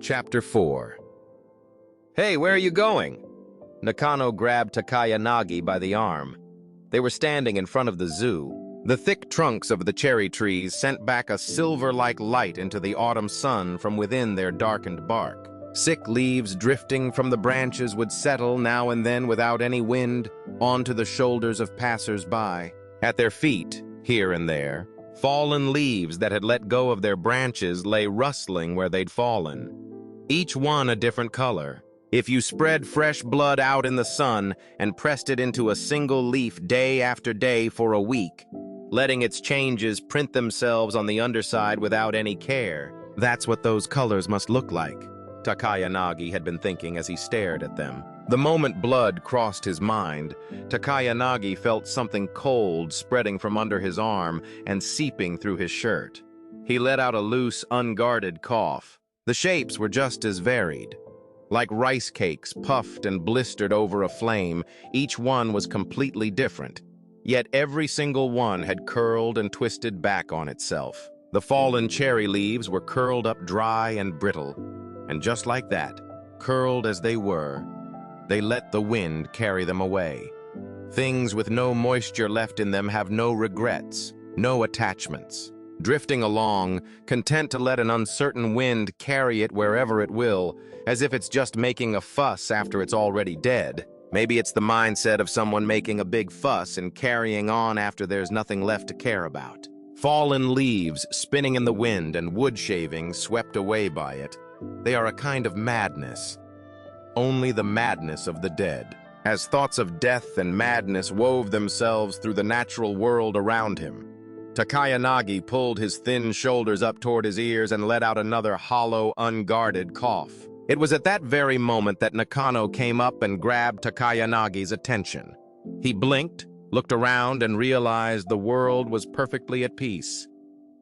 Chapter 4. Hey, where are you going? Nakano grabbed Takayanagi by the arm. They were standing in front of the zoo. The thick trunks of the cherry trees sent back a silver-like light into the autumn sun from within their darkened bark. Sick leaves drifting from the branches would settle now and then without any wind onto the shoulders of passers-by. At their feet, here and there, fallen leaves that had let go of their branches lay rustling where they'd fallen. Each one a different color. If you spread fresh blood out in the sun and pressed it into a single leaf day after day for a week, letting its changes print themselves on the underside without any care, that's what those colors must look like, Takayanagi had been thinking as he stared at them. The moment blood crossed his mind, Takayanagi felt something cold spreading from under his arm and seeping through his shirt. He let out a loose, unguarded cough. The shapes were just as varied. Like rice cakes puffed and blistered over a flame, each one was completely different. Yet every single one had curled and twisted back on itself. The fallen cherry leaves were curled up dry and brittle. And just like that, curled as they were, they let the wind carry them away. Things with no moisture left in them have no regrets, no attachments. Drifting along, content to let an uncertain wind carry it wherever it will, as if it's just making a fuss after it's already dead. Maybe it's the mindset of someone making a big fuss and carrying on after there's nothing left to care about. Fallen leaves spinning in the wind and wood shavings swept away by it. They are a kind of madness. Only the madness of the dead. As thoughts of death and madness wove themselves through the natural world around him, Takayanagi pulled his thin shoulders up toward his ears and let out another hollow, unguarded cough. It was at that very moment that Nakano came up and grabbed Takayanagi's attention. He blinked, looked around, and realized the world was perfectly at peace.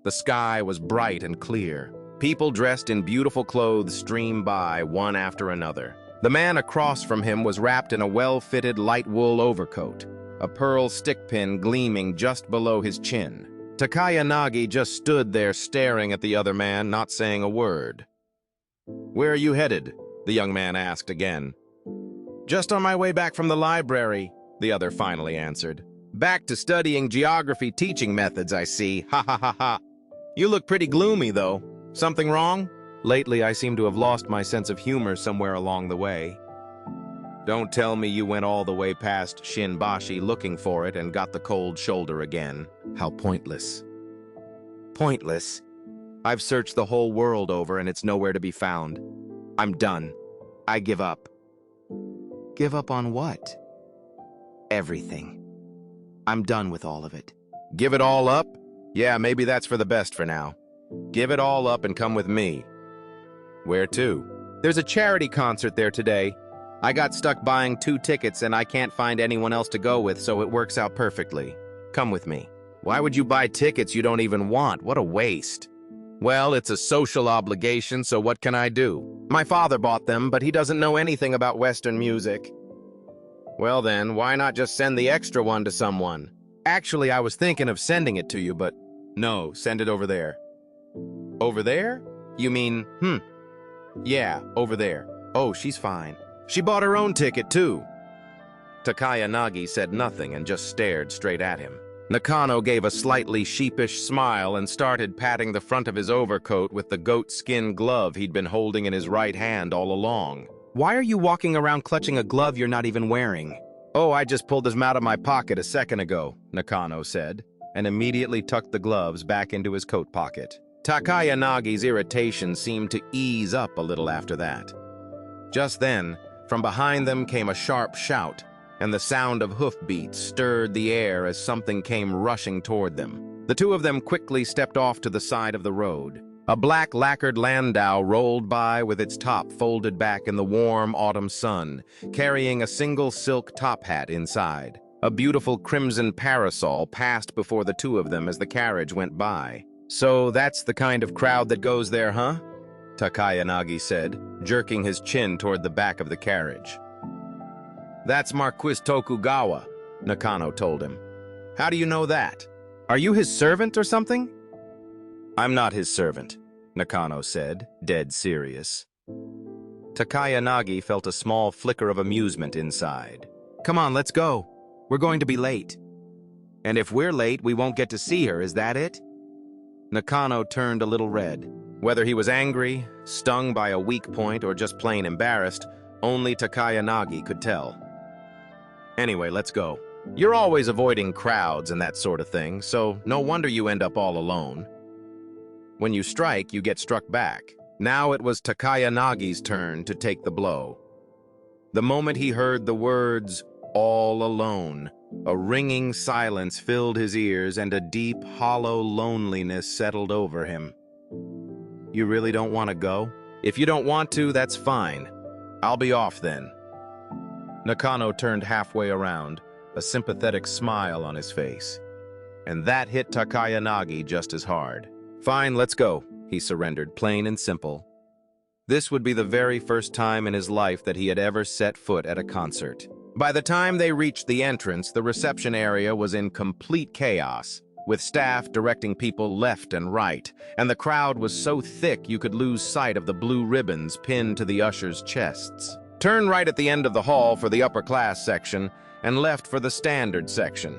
The sky was bright and clear. People dressed in beautiful clothes streamed by, one after another. The man across from him was wrapped in a well-fitted light wool overcoat, a pearl stickpin gleaming just below his chin. Takayanagi just stood there staring at the other man, not saying a word. "Where are you headed?" the young man asked again. "Just on my way back from the library," the other finally answered. "Back to studying geography teaching methods, I see. Ha ha ha ha. You look pretty gloomy, though. Something wrong? Lately, I seem to have lost my sense of humor somewhere along the way." "Don't tell me you went all the way past Shinbashi looking for it and got the cold shoulder again. How pointless." "Pointless? I've searched the whole world over and it's nowhere to be found. I'm done. I give up." "Give up on what?" "Everything. I'm done with all of it." "Give it all up? Yeah, maybe that's for the best for now. Give it all up and come with me." "Where to?" "There's a charity concert there today. I got stuck buying 2 tickets and I can't find anyone else to go with, so it works out perfectly. Come with me." "Why would you buy tickets you don't even want? What a waste." "Well, it's a social obligation, so what can I do? My father bought them, but he doesn't know anything about Western music." "Well then, why not just send the extra one to someone?" "Actually, I was thinking of sending it to you, but..." "No, send it over there." "Over there? You mean, Yeah, over there. Oh, she's fine. She bought her own ticket, too." Takayanagi said nothing and just stared straight at him. Nakano gave a slightly sheepish smile and started patting the front of his overcoat with the goat-skin glove he'd been holding in his right hand all along. "Why are you walking around clutching a glove you're not even wearing?" "Oh, I just pulled them out of my pocket a second ago," Nakano said, and immediately tucked the gloves back into his coat pocket. Takayanagi's irritation seemed to ease up a little after that. Just then, from behind them came a sharp shout, and the sound of hoofbeats stirred the air as something came rushing toward them. The two of them quickly stepped off to the side of the road. A black lacquered landau rolled by with its top folded back in the warm autumn sun, carrying a single silk top hat inside. A beautiful crimson parasol passed before the two of them as the carriage went by. "So that's the kind of crowd that goes there, huh?" Takayanagi said, jerking his chin toward the back of the carriage. "That's Marquis Tokugawa," Nakano told him. "How do you know that? Are you his servant or something?" "I'm not his servant," Nakano said, dead serious. Takayanagi felt a small flicker of amusement inside. Come on, let's go. We're going to be late. And if we're late, we won't get to see her, is that it? Nakano turned a little red. Whether he was angry, stung by a weak point, or just plain embarrassed, only Takayanagi could tell. Anyway, let's go. You're always avoiding crowds and that sort of thing, so no wonder you end up all alone. When you strike, you get struck back. Now it was Takayanagi's turn to take the blow. The moment he heard the words, "all alone," a ringing silence filled his ears and a deep, hollow loneliness settled over him. You really don't want to go? If you don't want to, that's fine. I'll be off then. Nakano turned halfway around, a sympathetic smile on his face. And that hit Takayanagi just as hard. Fine, let's go, he surrendered, plain and simple. This would be the very first time in his life that he had ever set foot at a concert. By the time they reached the entrance, the reception area was in complete chaos, with staff directing people left and right, and the crowd was so thick you could lose sight of the blue ribbons pinned to the ushers' chests. Turn right at the end of the hall for the upper class section, and left for the standard section.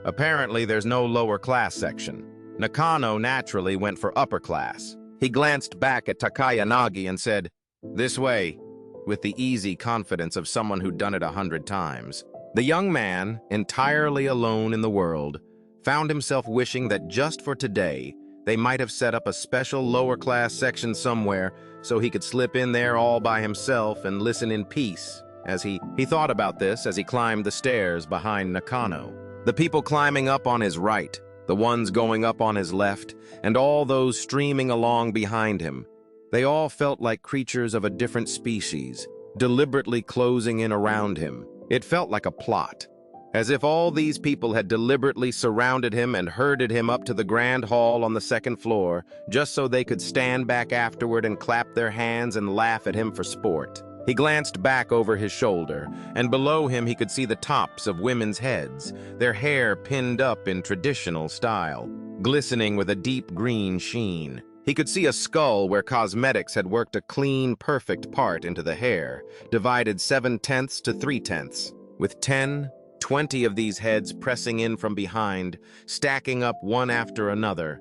Apparently, there's no lower class section. Nakano naturally went for upper class. He glanced back at Takayanagi and said, "This way," with the easy confidence of someone who'd done it 100 times. The young man, entirely alone in the world, found himself wishing that just for today, they might have set up a special lower-class section somewhere so he could slip in there all by himself and listen in peace. As he thought about this as he climbed the stairs behind Nakano. The people climbing up on his right, the ones going up on his left, and all those streaming along behind him. They all felt like creatures of a different species, deliberately closing in around him. It felt like a plot, as if all these people had deliberately surrounded him and herded him up to the grand hall on the second floor, just so they could stand back afterward and clap their hands and laugh at him for sport. He glanced back over his shoulder, and below him he could see the tops of women's heads, their hair pinned up in traditional style, glistening with a deep green sheen. He could see a skull where cosmetics had worked a clean, perfect part into the hair, divided 7/10 to 3/10, with 10, 20 of these heads pressing in from behind, stacking up one after another.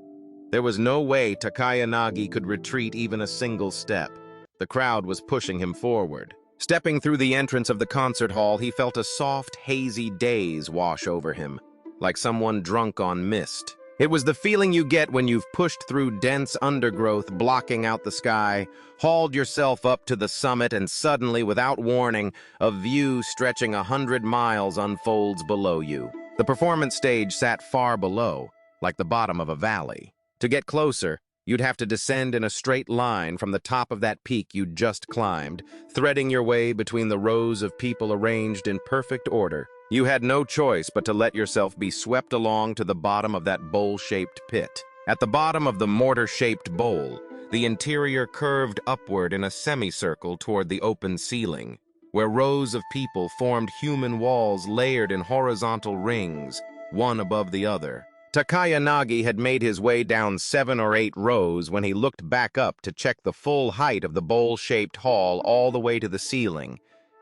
There was no way Takayanagi could retreat even a single step. The crowd was pushing him forward. Stepping through the entrance of the concert hall, he felt a soft, hazy daze wash over him, like someone drunk on mist. It was the feeling you get when you've pushed through dense undergrowth blocking out the sky, hauled yourself up to the summit, and suddenly, without warning, a view stretching 100 miles unfolds below you. The performance stage sat far below, like the bottom of a valley. To get closer, you'd have to descend in a straight line from the top of that peak you'd just climbed, threading your way between the rows of people arranged in perfect order. You had no choice but to let yourself be swept along to the bottom of that bowl-shaped pit. At the bottom of the mortar-shaped bowl, the interior curved upward in a semicircle toward the open ceiling, where rows of people formed human walls layered in horizontal rings, one above the other. Takayanagi had made his way down 7 or 8 rows when he looked back up to check the full height of the bowl-shaped hall all the way to the ceiling,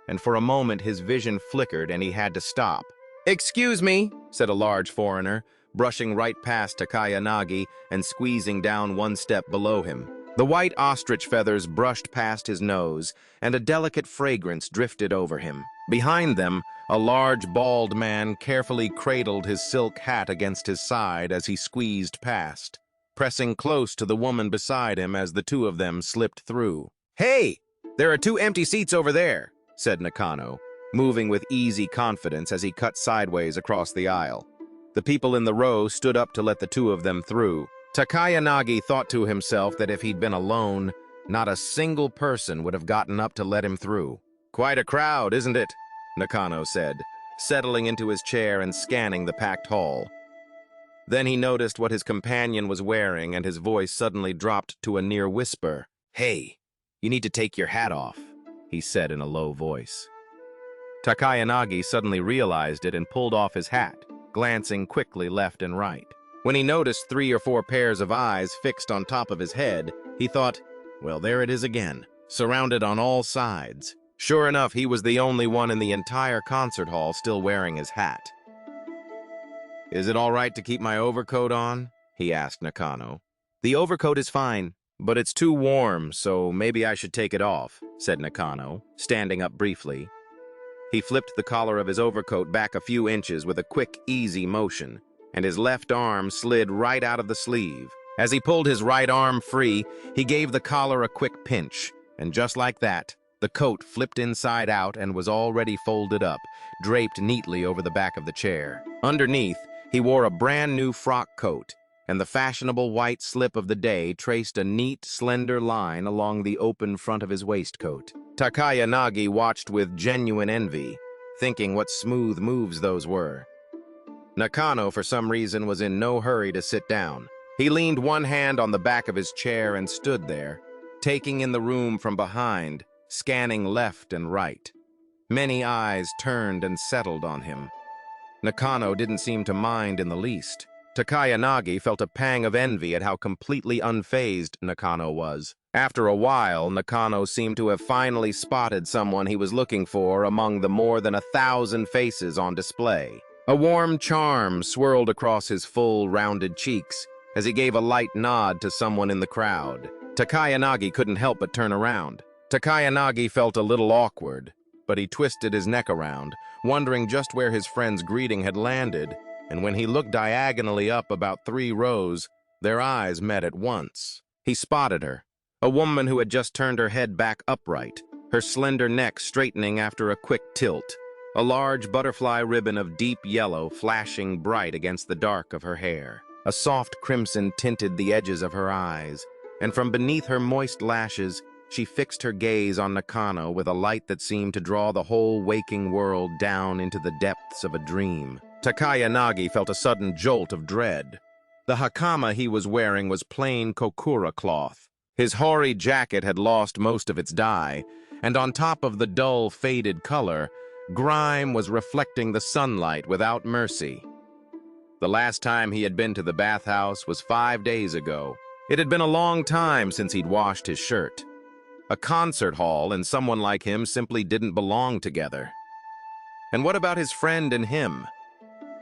and for a moment his vision flickered and he had to stop. "Excuse me," said a large foreigner, brushing right past Takayanagi and squeezing down one step below him. The white ostrich feathers brushed past his nose, and a delicate fragrance drifted over him. Behind them, a large, bald man carefully cradled his silk hat against his side as he squeezed past, pressing close to the woman beside him as the two of them slipped through. "Hey, there are 2 empty seats over there," said Nakano, moving with easy confidence as he cut sideways across the aisle. The people in the row stood up to let the two of them through. Takayanagi thought to himself that if he'd been alone, not a single person would have gotten up to let him through. "Quite a crowd, isn't it?" Nakano said, settling into his chair and scanning the packed hall. Then he noticed what his companion was wearing, and his voice suddenly dropped to a near whisper. "Hey, you need to take your hat off," he said in a low voice. Takayanagi suddenly realized it and pulled off his hat, glancing quickly left and right. When he noticed 3 or 4 pairs of eyes fixed on top of his head, he thought, well, there it is again. surrounded on all sides. Sure enough, he was the only one in the entire concert hall still wearing his hat. "Is it all right to keep my overcoat on?" he asked Nakano. "The overcoat is fine, but it's too warm, so maybe I should take it off," said Nakano, standing up briefly. He flipped the collar of his overcoat back a few inches with a quick, easy motion, and his left arm slid right out of the sleeve. As he pulled his right arm free, he gave the collar a quick pinch, and just like that, the coat flipped inside out and was already folded up, draped neatly over the back of the chair. Underneath, he wore a brand new frock coat, and the fashionable white slip of the day traced a neat, slender line along the open front of his waistcoat. Takayanagi watched with genuine envy, thinking what smooth moves those were. Nakano, for some reason, was in no hurry to sit down. He leaned one hand on the back of his chair and stood there, taking in the room from behind, scanning left and right. Many eyes turned and settled on him. Nakano didn't seem to mind in the least. Takayanagi felt a pang of envy at how completely unfazed Nakano was. After a while, Nakano seemed to have finally spotted someone he was looking for among the more than 1,000 faces on display. A warm charm swirled across his full, rounded cheeks as he gave a light nod to someone in the crowd. Takayanagi couldn't help but turn around. Takayanagi felt a little awkward, but he twisted his neck around, wondering just where his friend's greeting had landed, and when he looked diagonally up about 3 rows, their eyes met at once. He spotted her, a woman who had just turned her head back upright, her slender neck straightening after a quick tilt, a large butterfly ribbon of deep yellow flashing bright against the dark of her hair. A soft crimson tinted the edges of her eyes, and from beneath her moist lashes, she fixed her gaze on Nakano with a light that seemed to draw the whole waking world down into the depths of a dream. Takayanagi felt a sudden jolt of dread. The hakama he was wearing was plain kokura cloth. His hoary jacket had lost most of its dye, and on top of the dull, faded color, grime was reflecting the sunlight without mercy. The last time he had been to the bathhouse was 5 days ago. It had been a long time since he'd washed his shirt. A concert hall and someone like him simply didn't belong together. And what about his friend and him?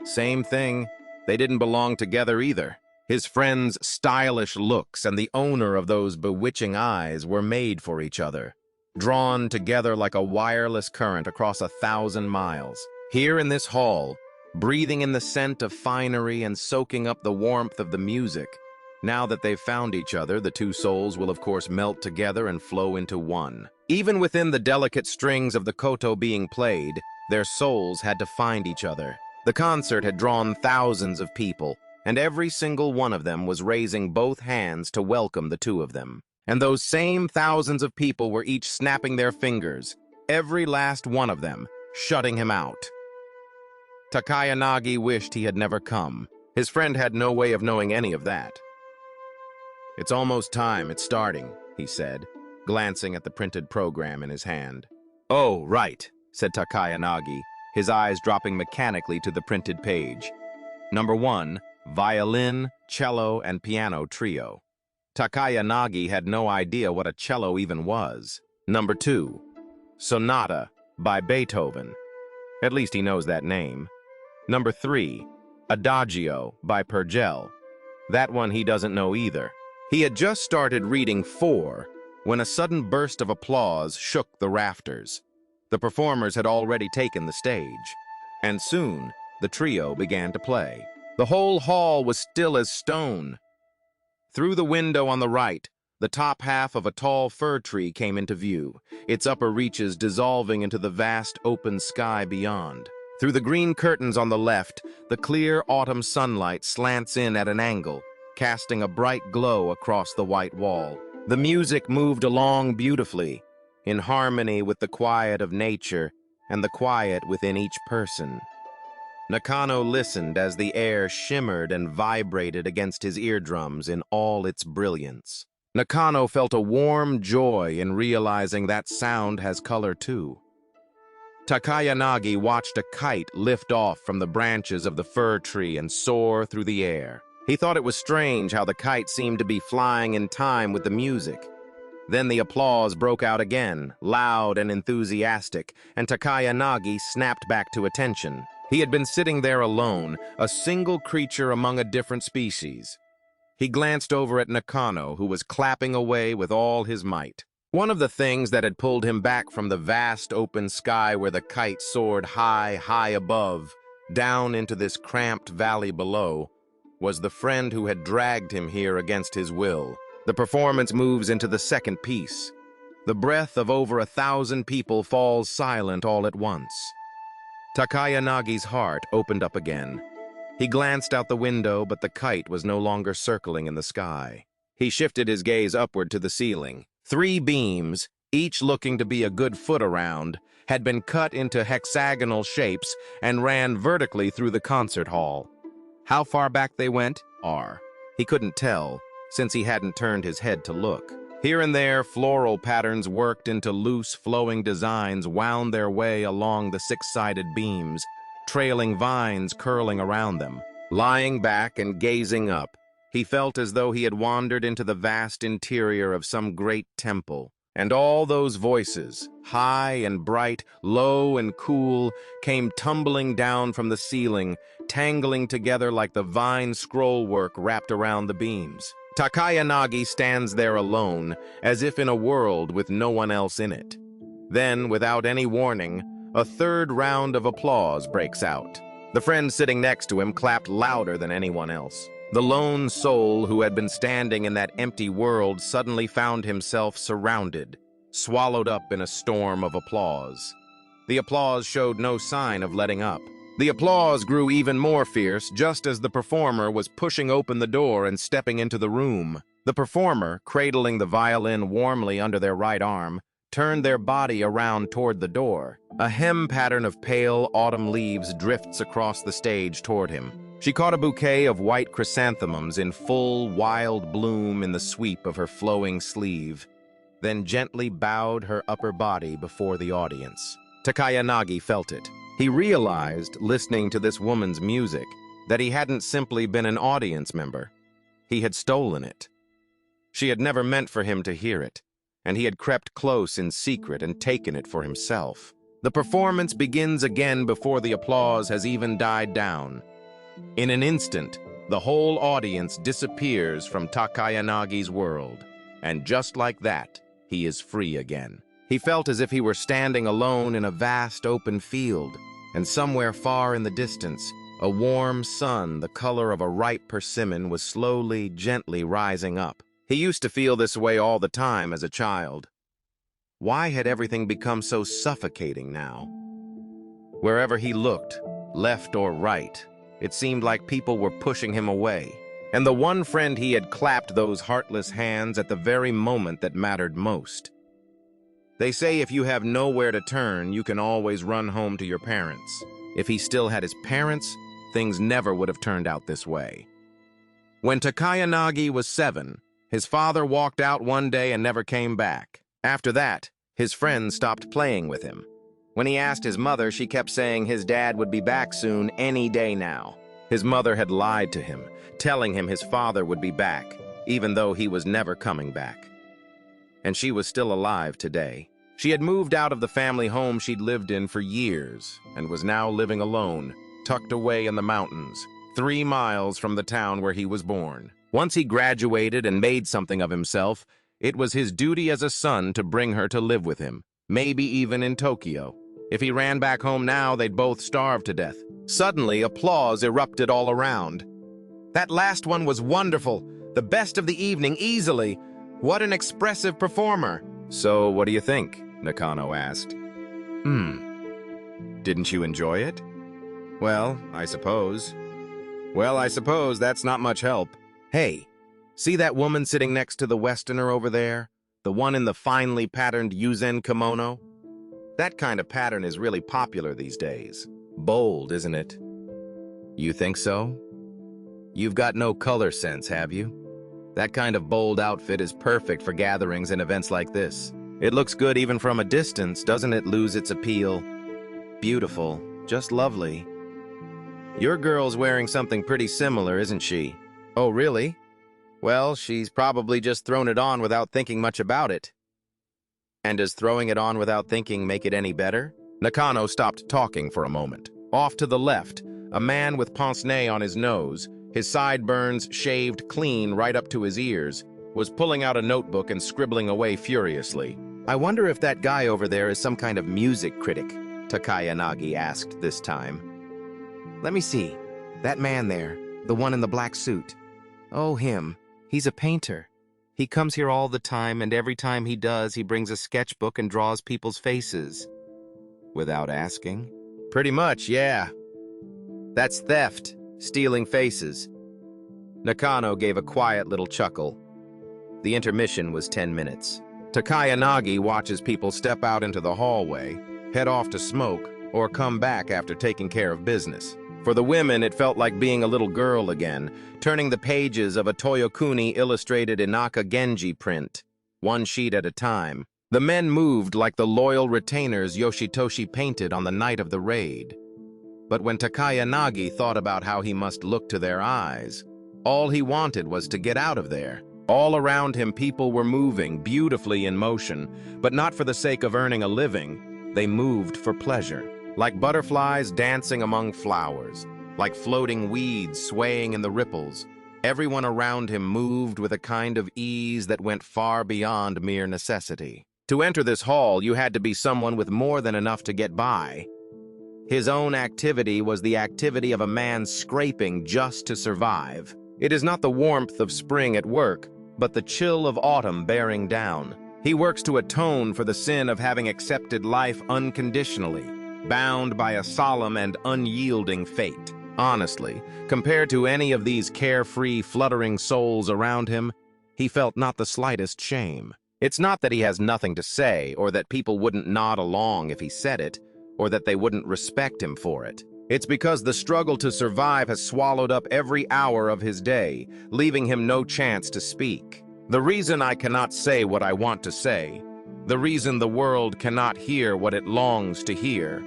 Same thing, they didn't belong together either. His friend's stylish looks and the owner of those bewitching eyes were made for each other, drawn together like a wireless current across 1,000 miles. Here in this hall, breathing in the scent of finery and soaking up the warmth of the music, now that they've found each other, the two souls will of course melt together and flow into one. Even within the delicate strings of the koto being played, their souls had to find each other. The concert had drawn thousands of people, and every single one of them was raising both hands to welcome the two of them. And those same thousands of people were each snapping their fingers, every last one of them, shutting him out. Takayanagi wished he had never come. His friend had no way of knowing any of that. "It's almost time, it's starting," he said, glancing at the printed program in his hand. "Oh, right," said Takayanagi, his eyes dropping mechanically to the printed page. Number 1, violin, cello, and piano trio. Takayanagi had no idea what a cello even was. Number 2, sonata by Beethoven. At least he knows that name. Number 3, adagio by Purcell. That one he doesn't know either. He had just started reading 4 when a sudden burst of applause shook the rafters. The performers had already taken the stage, and soon the trio began to play. The whole hall was still as stone. Through the window on the right, the top half of a tall fir tree came into view, its upper reaches dissolving into the vast open sky beyond. Through the green curtains on the left, the clear autumn sunlight slants in at an angle, casting a bright glow across the white wall. The music moved along beautifully, in harmony with the quiet of nature and the quiet within each person. Nakano listened as the air shimmered and vibrated against his eardrums in all its brilliance. Nakano felt a warm joy in realizing that sound has color too. Takayanagi watched a kite lift off from the branches of the fir tree and soar through the air. He thought it was strange how the kite seemed to be flying in time with the music. Then the applause broke out again, loud and enthusiastic, and Takayanagi snapped back to attention. He had been sitting there alone, a single creature among a different species. He glanced over at Nakano, who was clapping away with all his might. One of the things that had pulled him back from the vast open sky where the kite soared high, high above, down into this cramped valley below, was the friend who had dragged him here against his will. The performance moves into the second piece. The breath of over 1,000 people falls silent all at once. Takayanagi's heart opened up again. He glanced out the window, but the kite was no longer circling in the sky. He shifted his gaze upward to the ceiling. 3 beams, each looking to be a good foot around, had been cut into hexagonal shapes and ran vertically through the concert hall. How far back they went? He couldn't tell, since he hadn't turned his head to look. Here and there, floral patterns worked into loose, flowing designs wound their way along the 6-sided beams, trailing vines curling around them. Lying back and gazing up, he felt as though he had wandered into the vast interior of some great temple, and all those voices, high and bright, low and cool, came tumbling down from the ceiling, tangling together like the vine scrollwork wrapped around the beams. Takayanagi stands there alone, as if in a world with no one else in it. Then, without any warning, a third round of applause breaks out. The friend sitting next to him clapped louder than anyone else. The lone soul who had been standing in that empty world suddenly found himself surrounded, swallowed up in a storm of applause. The applause showed no sign of letting up. The applause grew even more fierce just as the performer was pushing open the door and stepping into the room. The performer, cradling the violin warmly under their right arm, turned their body around toward the door. A hem pattern of pale autumn leaves drifts across the stage toward him. She caught a bouquet of white chrysanthemums in full, wild bloom in the sweep of her flowing sleeve, then gently bowed her upper body before the audience. Takayanagi felt it. He realized, listening to this woman's music, that he hadn't simply been an audience member. He had stolen it. She had never meant for him to hear it, and he had crept close in secret and taken it for himself. The performance begins again before the applause has even died down. In an instant, the whole audience disappears from Takayanagi's world, and just like that, he is free again. He felt as if he were standing alone in a vast open field, and somewhere far in the distance, a warm sun the color of a ripe persimmon was slowly, gently rising up. He used to feel this way all the time as a child. Why had everything become so suffocating now? Wherever he looked, left or right, it seemed like people were pushing him away. And the one friend he had clapped those heartless hands at the very moment that mattered most. They say if you have nowhere to turn, you can always run home to your parents. If he still had his parents, things never would have turned out this way. When Takayanagi was 7, his father walked out one day and never came back. After that, his friends stopped playing with him. When he asked his mother, she kept saying his dad would be back soon, any day now. His mother had lied to him, telling him his father would be back, even though he was never coming back. And she was still alive today. She had moved out of the family home she'd lived in for years and was now living alone, tucked away in the mountains, 3 miles from the town where he was born. Once he graduated and made something of himself, it was his duty as a son to bring her to live with him, maybe even in Tokyo. If he ran back home now, they'd both starve to death. Suddenly, applause erupted all around. That last one was wonderful. The best of the evening, easily. What an expressive performer. So, what do you think? Nakano asked. Didn't you enjoy it? Well, I suppose that's not much help. Hey, see that woman sitting next to the Westerner over there? The one in the finely patterned Yuzen kimono? That kind of pattern is really popular these days. Bold, isn't it? You think so? You've got no color sense, have you? That kind of bold outfit is perfect for gatherings and events like this. It looks good even from a distance, doesn't it lose its appeal? Beautiful, just lovely. Your girl's wearing something pretty similar, isn't she? Oh, really? Well, she's probably just thrown it on without thinking much about it. And does throwing it on without thinking make it any better? Nakano stopped talking for a moment. Off to the left, a man with pince-nez on his nose, his sideburns shaved clean right up to his ears, was pulling out a notebook and scribbling away furiously. I wonder if that guy over there is some kind of music critic, Takayanagi asked this time. Let me see. That man there, the one in the black suit. Oh, him. He's a painter. He comes here all the time, and every time he does, he brings a sketchbook and draws people's faces. Without asking? Pretty much, yeah. That's theft, stealing faces. Nakano gave a quiet little chuckle. The intermission was 10 minutes. Takayanagi watches people step out into the hallway, head off to smoke, or come back after taking care of business. For the women, it felt like being a little girl again, turning the pages of a Toyokuni illustrated Inaka Genji print, one sheet at a time. The men moved like the loyal retainers Yoshitoshi painted on the night of the raid. But when Takayanagi thought about how he must look to their eyes, all he wanted was to get out of there. All around him, people were moving, beautifully in motion, but not for the sake of earning a living. They moved for pleasure. Like butterflies dancing among flowers, like floating weeds swaying in the ripples. Everyone around him moved with a kind of ease that went far beyond mere necessity. To enter this hall, you had to be someone with more than enough to get by. His own activity was the activity of a man scraping just to survive. It is not the warmth of spring at work, but the chill of autumn bearing down. He works to atone for the sin of having accepted life unconditionally, bound by a solemn and unyielding fate. Honestly, compared to any of these carefree, fluttering souls around him, he felt not the slightest shame. It's not that he has nothing to say, or that people wouldn't nod along if he said it, or that they wouldn't respect him for it. It's because the struggle to survive has swallowed up every hour of his day, leaving him no chance to speak. The reason I cannot say what I want to say, the reason the world cannot hear what it longs to hear,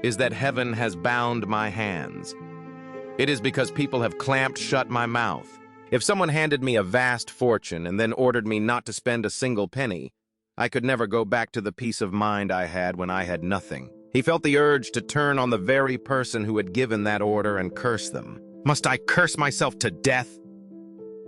is that heaven has bound my hands. It is because people have clamped shut my mouth. If someone handed me a vast fortune and then ordered me not to spend a single penny, I could never go back to the peace of mind I had when I had nothing. He felt the urge to turn on the very person who had given that order and curse them. Must I curse myself to death?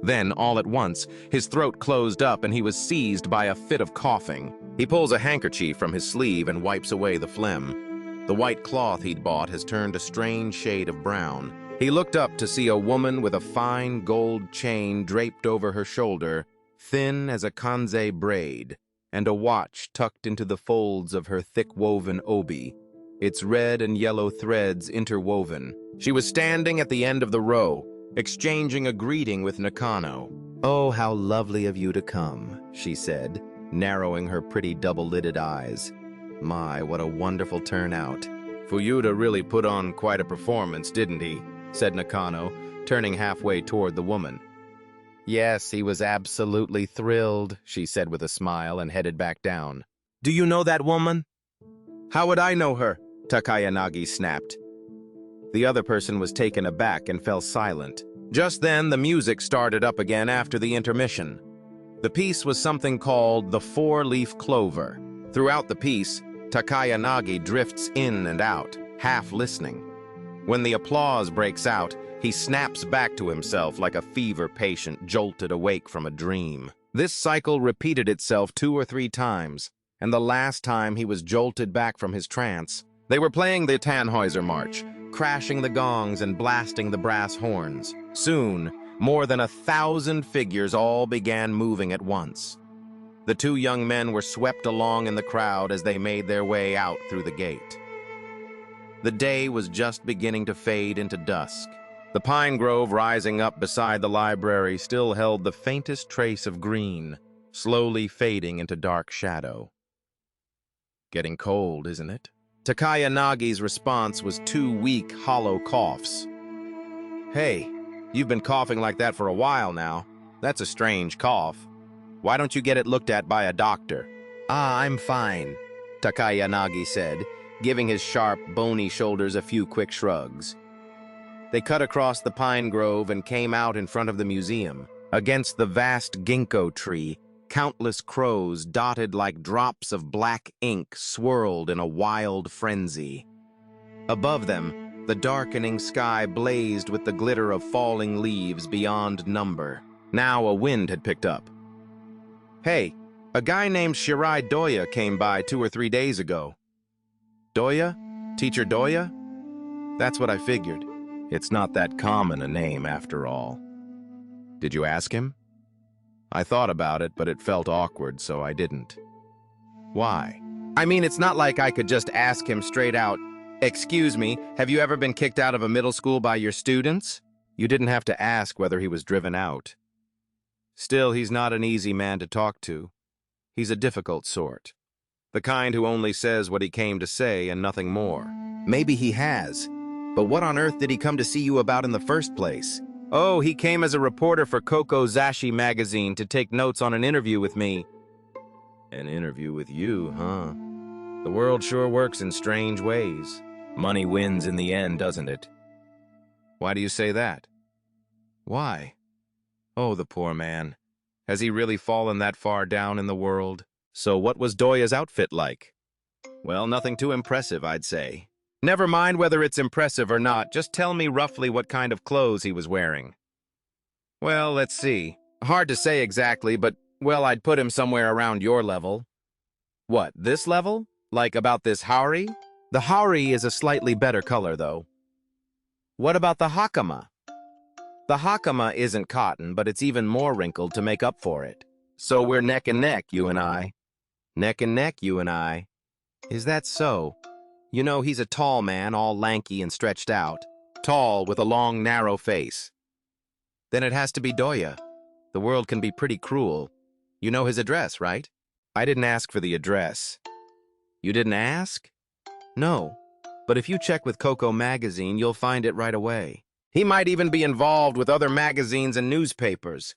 Then, all at once, his throat closed up and he was seized by a fit of coughing. He pulls a handkerchief from his sleeve and wipes away the phlegm. The white cloth he'd bought has turned a strange shade of brown. He looked up to see a woman with a fine gold chain draped over her shoulder, thin as a kanze braid, and a watch tucked into the folds of her thick-woven obi, its red and yellow threads interwoven. She was standing at the end of the row, exchanging a greeting with Nakano. "Oh, how lovely of you to come," she said, narrowing her pretty double-lidded eyes. "My, what a wonderful turnout. Fuyuda really put on quite a performance, didn't he?" said Nakano, turning halfway toward the woman. "Yes, he was absolutely thrilled," she said with a smile and headed back down. "Do you know that woman?" "How would I know her?" Takayanagi snapped. The other person was taken aback and fell silent. Just then, the music started up again after the intermission. The piece was something called the Four-Leaf Clover. Throughout the piece, Takayanagi drifts in and out, half listening. When the applause breaks out, he snaps back to himself like a fever patient jolted awake from a dream. This cycle repeated itself 2 or 3 times, and the last time he was jolted back from his trance. They were playing the Tannhäuser March, crashing the gongs and blasting the brass horns. Soon, more than 1,000 figures all began moving at once. The 2 young men were swept along in the crowd as they made their way out through the gate. The day was just beginning to fade into dusk. The pine grove rising up beside the library still held the faintest trace of green, slowly fading into dark shadow. "Getting cold, isn't it?" Takayanagi's response was 2 weak, hollow coughs. "Hey, you've been coughing like that for a while now. That's a strange cough. Why don't you get it looked at by a doctor?" "Ah, I'm fine," Takayanagi said, giving his sharp, bony shoulders a few quick shrugs. They cut across the pine grove and came out in front of the museum. Against the vast ginkgo tree, Countless crows, dotted like drops of black ink, swirled in a wild frenzy. Above them, the darkening sky blazed with the glitter of falling leaves beyond number. Now a wind had picked up. Hey, a guy named Shiraidoya came by 2 or 3 days ago. Doya? Teacher Doya? That's what I figured. It's not that common a name after all. Did you ask him? I thought about it, but it felt awkward, so I didn't. Why? I mean, it's not like I could just ask him straight out, "Excuse me, have you ever been kicked out of a middle school by your students?" You didn't have to ask whether he was driven out. Still, he's not an easy man to talk to. He's a difficult sort. The kind who only says what he came to say and nothing more. Maybe he has. But what on earth did he come to see you about in the first place? Oh, he came as a reporter for Koko Zashi magazine to take notes on an interview with me. An interview with you, huh? The world sure works in strange ways. Money wins in the end, doesn't it? Why do you say that? Why? Oh, the poor man. Has he really fallen that far down in the world? So what was Doya's outfit like? Well, nothing too impressive, I'd say. Never mind whether it's impressive or not, just tell me roughly what kind of clothes he was wearing. Well, let's see. Hard to say exactly, but, well, I'd put him somewhere around your level. What, this level? Like about this haori? The haori is a slightly better color, though. What about the hakama? The hakama isn't cotton, but it's even more wrinkled to make up for it. So we're neck and neck, you and I. Neck and neck, you and I. Is that so? You know, he's a tall man, all lanky and stretched out. Tall, with a long, narrow face. Then it has to be Doya. The world can be pretty cruel. You know his address, right? I didn't ask for the address. You didn't ask? No. But if you check with Koko magazine, you'll find it right away. He might even be involved with other magazines and newspapers.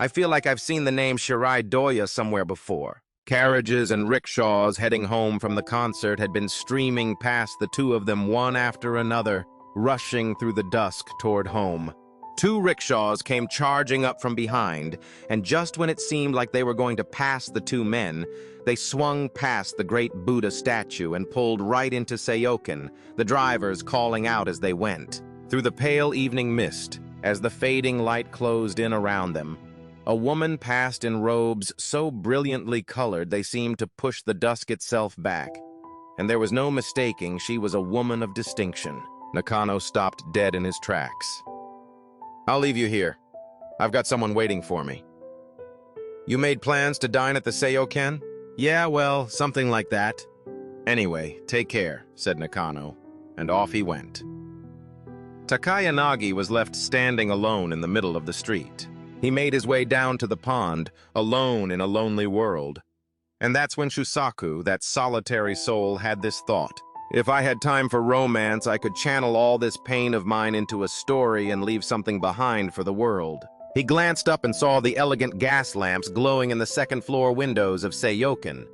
I feel like I've seen the name Shiraidoya somewhere before. Carriages and rickshaws heading home from the concert had been streaming past the two of them one after another, rushing through the dusk toward home. 2 rickshaws came charging up from behind, and just when it seemed like they were going to pass the 2 men, they swung past the great Buddha statue and pulled right into Seiyuken, the drivers calling out as they went. Through the pale evening mist, as the fading light closed in around them, a woman passed in robes so brilliantly colored they seemed to push the dusk itself back. And there was no mistaking she was a woman of distinction. Nakano stopped dead in his tracks. I'll leave you here. I've got someone waiting for me. You made plans to dine at the Seiyuken? Yeah, well, something like that. Anyway, take care, said Nakano, and off he went. Takayanagi was left standing alone in the middle of the street. He made his way down to the pond, alone in a lonely world. And that's when Shusaku, that solitary soul, had this thought. If I had time for romance, I could channel all this pain of mine into a story and leave something behind for the world. He glanced up and saw the elegant gas lamps glowing in the second-floor windows of Seiyuken.